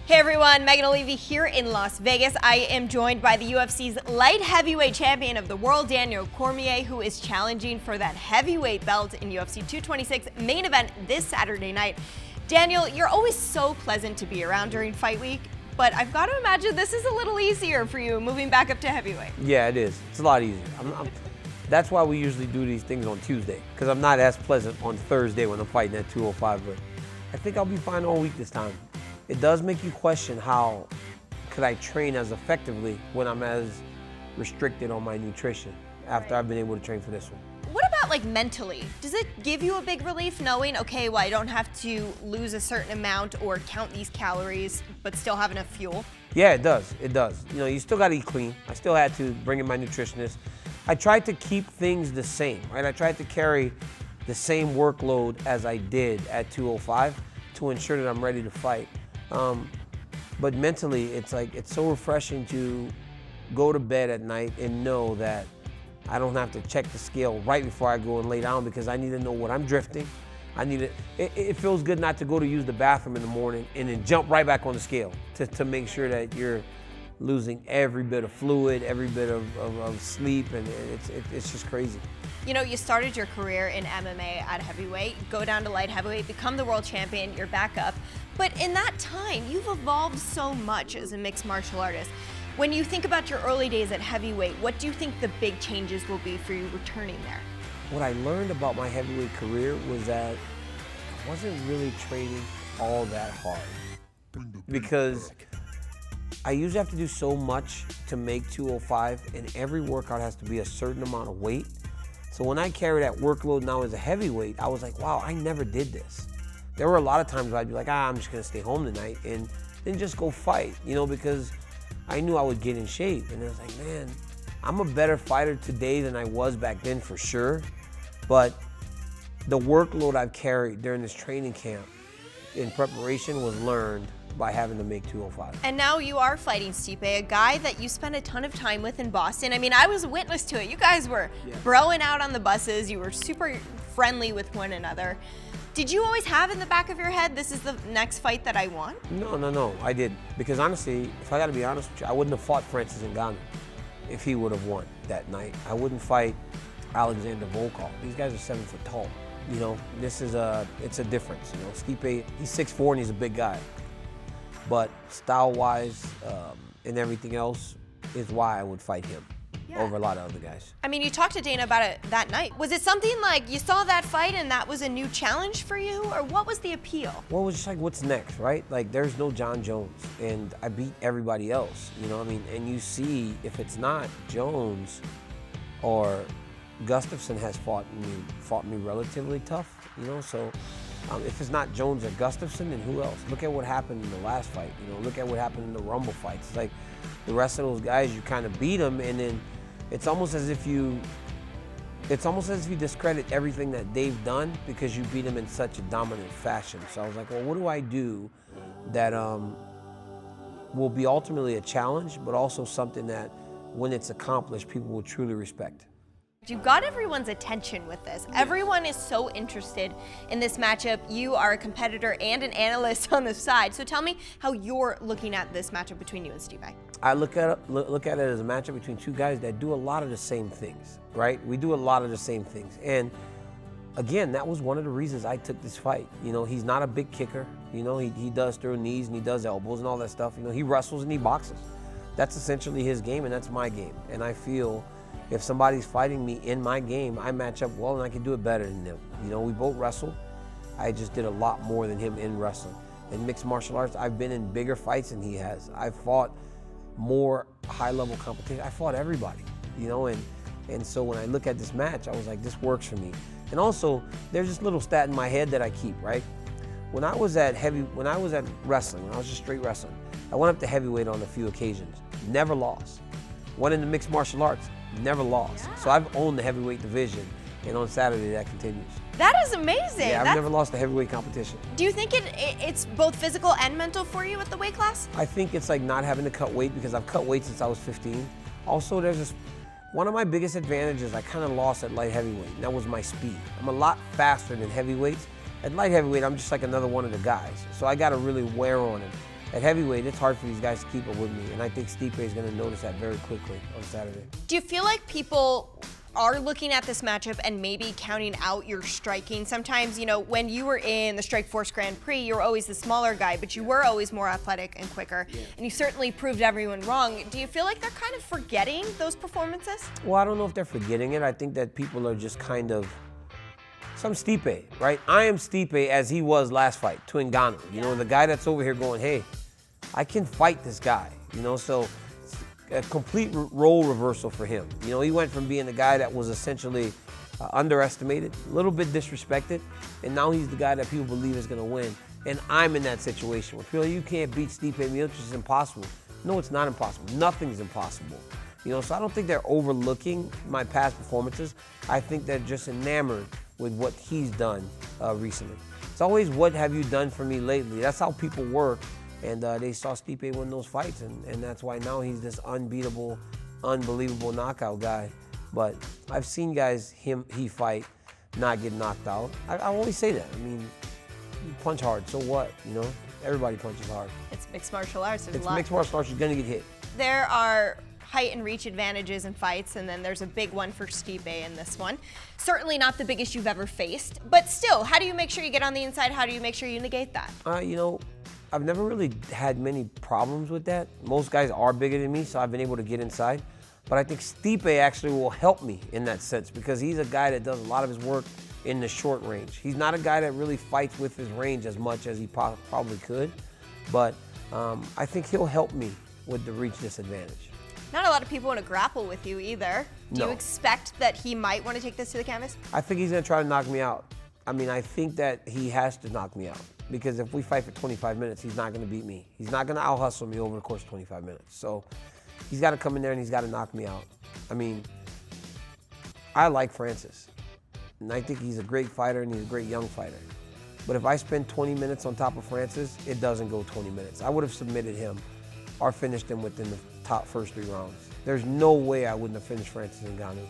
Hey everyone, Megan Olivi here in Las Vegas. I am joined by the UFC's light heavyweight champion of the world, Daniel Cormier, who is challenging for that heavyweight belt in UFC 226 main event this Saturday night. Daniel, you're always so pleasant to be around during fight week, but I've got to imagine this is a little easier for you moving back up to heavyweight. Yeah, it is. It's a lot easier. That's why we usually do these things on Tuesday, because I'm not as pleasant on Thursday when I'm fighting at 205, but I think I'll be fine all week this time. It does make you question how could I train as effectively when I'm as restricted on my nutrition after I've been able to train for this one. What about like mentally? Does it give you a big relief knowing, okay, well, I don't have to lose a certain amount or count these calories, but still have enough fuel? Yeah, it does. It does. You know, you still got to eat clean. I still had to bring in my nutritionist. I tried to keep things the same, right? I tried to carry the same workload as I did at 205 to ensure that I'm ready to fight. But mentally, it's so refreshing to go to bed at night and know that I don't have to check the scale right before I go and lay down, because I need to know what I'm drifting. It feels good not to go to use the bathroom in the morning and then jump right back on the scale to make sure that you're losing every bit of fluid, every bit of sleep, and it's just crazy. You know, you started your career in MMA at heavyweight, go down to light heavyweight, become the world champion, you're back up. But in that time, you've evolved so much as a mixed martial artist. When you think about your early days at heavyweight, what do you think the big changes will be for you returning there? What I learned about my heavyweight career was that I wasn't really training all that hard, because I usually have to do so much to make 205, and every workout has to be a certain amount of weight. So when I carry that workload now as a heavyweight, I was like, wow, I never did this. There were a lot of times where I'd be like, I'm just gonna stay home tonight and then just go fight, you know, because I knew I would get in shape. And I was like, man, I'm a better fighter today than I was back then for sure. But the workload I've carried during this training camp in preparation was learned by having to make 205. And now you are fighting Stipe, a guy that you spent a ton of time with in Boston. I mean, I was a witness to it. You guys were broing out on the buses. You were super friendly with one another. Did you always have in the back of your head, this is the next fight that I want? No, I didn't. Because honestly, if I gotta be honest with you, I wouldn't have fought Francis Ngannou if he would have won that night. I wouldn't fight Alexander Volkov. These guys are 7 foot tall. You know, it's a difference. You know, Stipe, he's 6'4" and he's a big guy. But style-wise and everything else is why I would fight him over a lot of other guys. I mean, you talked to Dana about it that night. Was it something like you saw that fight and that was a new challenge for you, or what was the appeal? Well, it was just like, what's next, right? Like, there's no John Jones, and I beat everybody else, you know what I mean? And you see, if it's not Jones or Gustafsson has fought me relatively tough, you know, so if it's not Jones or Gustafsson, then who else? Look at what happened in the last fight. You know, look at what happened in the Rumble fights. It's like the rest of those guys, you kind of beat them, and then it's almost as if you discredit everything that they've done because you beat them in such a dominant fashion. So I was like, well, what do I do that will be ultimately a challenge, but also something that when it's accomplished, people will truly respect? You got everyone's attention with this. Everyone is so interested in this matchup. You are a competitor and an analyst on the side. So tell me how you're looking at this matchup between you and Stipe. I look at it as a matchup between two guys that do a lot of the same things, right? We do a lot of the same things. And again, that was one of the reasons I took this fight. You know, he's not a big kicker. You know, he does throw knees and he does elbows and all that stuff. You know, he wrestles and he boxes. That's essentially his game, and that's my game. And I feel if somebody's fighting me in my game, I match up well and I can do it better than them. You know, we both wrestle. I just did a lot more than him in wrestling. In mixed martial arts, I've been in bigger fights than he has. I've fought more high-level competition. I fought everybody, you know, and so when I look at this match, I was like, this works for me. And also, there's this little stat in my head that I keep, right? When I was at wrestling, when I was just straight wrestling, I went up to heavyweight on a few occasions, never lost. Went into mixed martial arts, never lost. So I've owned the heavyweight division, and on Saturday that continues. That is amazing. Yeah, I've never lost a heavyweight competition. Do you think it's both physical and mental for you at the weight class? I think it's like not having to cut weight, because I've cut weight since I was 15. Also, there's this, one of my biggest advantages I kind of lost at light heavyweight, and that was my speed. I'm a lot faster than heavyweights. At light heavyweight, I'm just like another one of the guys. So I got to really wear on him. at heavyweight, it's hard for these guys to keep up with me. And I think Stipe is going to notice that very quickly on Saturday. Do you feel like people are looking at this matchup and maybe counting out your striking? Sometimes, you know, when you were in the Strikeforce Grand Prix, you were always the smaller guy, but you were always more athletic and quicker. And you certainly proved everyone wrong. Do you feel like they're kind of forgetting those performances? Well, I don't know if they're forgetting it. I think that people are just kind of, some Stipe, right? I am Stipe as he was last fight to Ngannou. You know, the guy that's over here going, hey, I can fight this guy, you know, so a complete role reversal for him. You know, he went from being the guy that was essentially underestimated, a little bit disrespected, and now he's the guy that people believe is going to win. And I'm in that situation where people, you can't beat Stipe Miocic, it's impossible. No, it's not impossible. Nothing's impossible. You know, so I don't think they're overlooking my past performances. I think they're just enamored with what he's done recently. It's always, what have you done for me lately? That's how people work. And they saw Stipe win those fights, and that's why now he's this unbeatable, unbelievable knockout guy. But I've seen guys he fight not get knocked out. I always say that. I mean, you punch hard, so what? You know, everybody punches hard. It's mixed martial arts. It's mixed martial arts. You're gonna get hit. There are height and reach advantages in fights, and then there's a big one for Stipe in this one. Certainly not the biggest you've ever faced, but still, how do you make sure you get on the inside? How do you make sure you negate that? You know, I've never really had many problems with that. Most guys are bigger than me, so I've been able to get inside. But I think Stipe actually will help me in that sense because he's a guy that does a lot of his work in the short range. He's not a guy that really fights with his range as much as he probably could, but I think he'll help me with the reach disadvantage. Not a lot of people want to grapple with you either. Do you expect that he might want to take this to the canvas? I think he's going to try to knock me out. I mean, I think that he has to knock me out. Because if we fight for 25 minutes, he's not going to beat me. He's not going to out-hustle me over the course of 25 minutes. So he's got to come in there and he's got to knock me out. I mean, I like Francis. And I think he's a great fighter and he's a great young fighter. But if I spend 20 minutes on top of Francis, it doesn't go 20 minutes. I would have submitted him or finished him within the first 3 rounds. There's no way I wouldn't have finished Francis Ngannou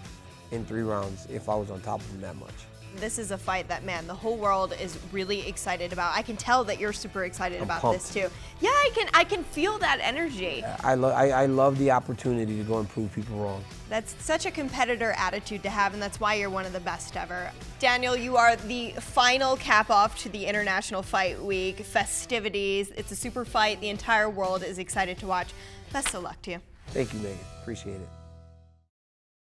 in 3 rounds if I was on top of him that much. This is a fight that, man, the whole world is really excited about. I can tell that you're super excited about this too. Yeah, I can feel that energy. I love the opportunity to go and prove people wrong. That's such a competitor attitude to have, and that's why you're one of the best ever. Daniel, you are the final cap off to the International Fight Week festivities. It's a super fight. The entire world is excited to watch. Best of luck to you. Thank you, Megan. Appreciate it.